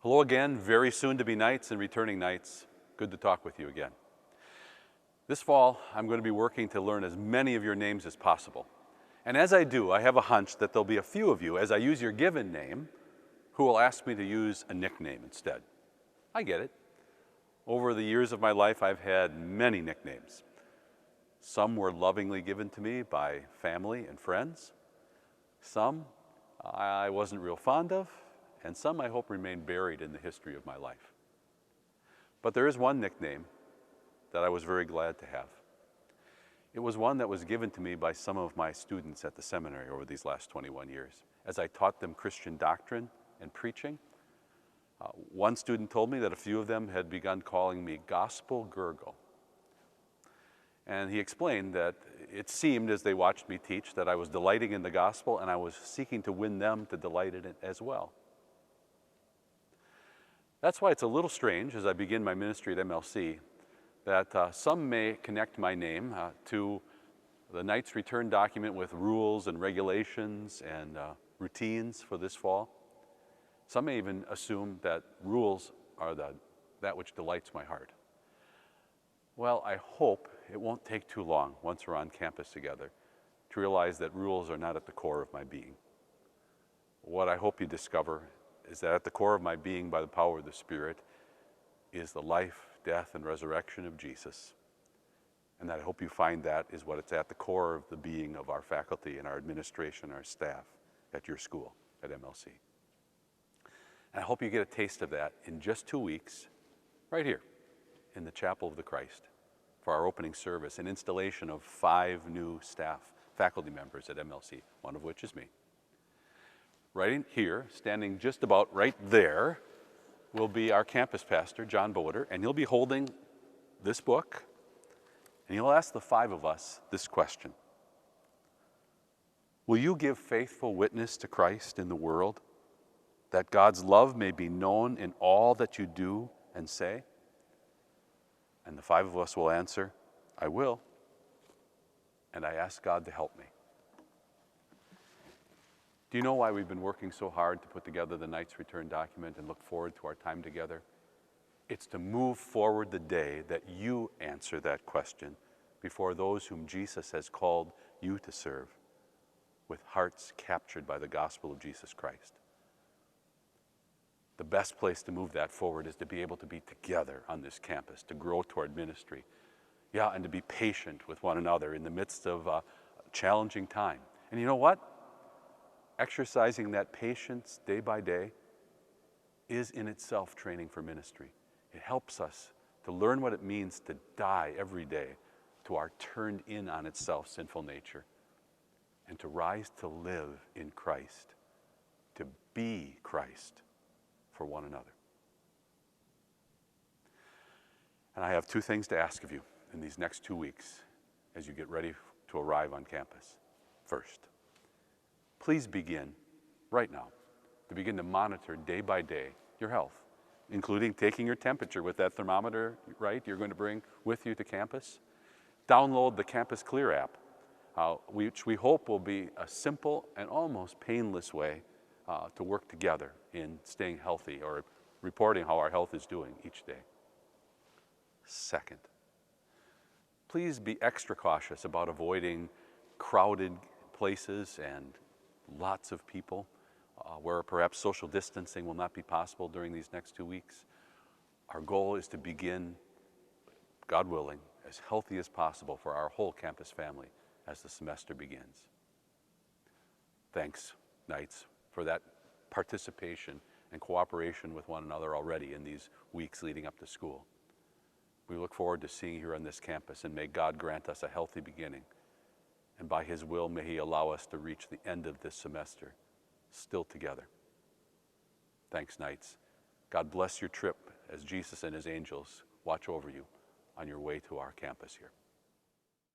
Hello again, very soon to be knights and returning knights. Good to talk with you again. This fall, I'm going to be working to learn as many of your names as possible. And as I do, I have a hunch that there'll be a few of you, as I use your given name, who will ask me to use a nickname instead. I get it. Over the years of my life, I've had many nicknames. Some were lovingly given to me by family and friends. Some I wasn't real fond of, and some I hope remain buried in the history of my life. But there is one nickname that I was very glad to have. It was one that was given to me by some of my students at the seminary over these last 21 years. As I taught them Christian doctrine and preaching, one student told me that a few of them had begun calling me Gospel Gurgel. And he explained that it seemed as they watched me teach that I was delighting in the gospel and I was seeking to win them to delight in it as well. That's why it's a little strange as I begin my ministry at MLC that some may connect my name to the Knight's Return document with rules and regulations and routines for this fall. Some may even assume that rules are that which delights my heart. Well, I hope it won't take too long once we're on campus together to realize that rules are not at the core of my being. What I hope you discover is that at the core of my being, by the power of the Spirit, is the life, death, and resurrection of Jesus. And that I hope you find that is what it's at the core of the being of our faculty and our administration, our staff at your school at MLC. And I hope you get a taste of that in just 2 weeks, right here in the Chapel of the Christ, for our opening service, an installation of 5 new staff, faculty members at MLC, one of which is me. Right in here, standing just about right there, will be our campus pastor, John Boder, and he'll be holding this book, and he'll ask the 5 of us this question. Will you give faithful witness to Christ in the world, that God's love may be known in all that you do and say? And the 5 of us will answer, I will, and I ask God to help me. Do you know why we've been working so hard to put together the Knight's Return document and look forward to our time together? It's to move forward the day that you answer that question before those whom Jesus has called you to serve, with hearts captured by the gospel of Jesus Christ. The best place to move that forward is to be able to be together on this campus, to grow toward ministry, and to be patient with one another in the midst of a challenging time. And you know what? Exercising that patience day by day is in itself training for ministry. It helps us to learn what it means to die every day to our turned in on itself sinful nature and to rise to live in Christ, to be Christ for one another. And I have 2 things to ask of you in these next 2 weeks as you get ready to arrive on campus. First, please begin right now to begin to monitor day by day your health, including taking your temperature with that thermometer, right, you're going to bring with you to campus. Download the Campus Clear app, which we hope will be a simple and almost painless way to work together in staying healthy or reporting how our health is doing each day. Second, please be extra cautious about avoiding crowded places and lots of people where perhaps social distancing will not be possible during these next 2 weeks. Our goal is to begin, God willing, as healthy as possible for our whole campus family as the semester begins. Thanks, Knights, for that participation and cooperation with one another already in these weeks leading up to school. We look forward to seeing you here on this campus, and may God grant us a healthy beginning. And by His will, may He allow us to reach the end of this semester still together. Thanks, Knights. God bless your trip as Jesus and His angels watch over you on your way to our campus here.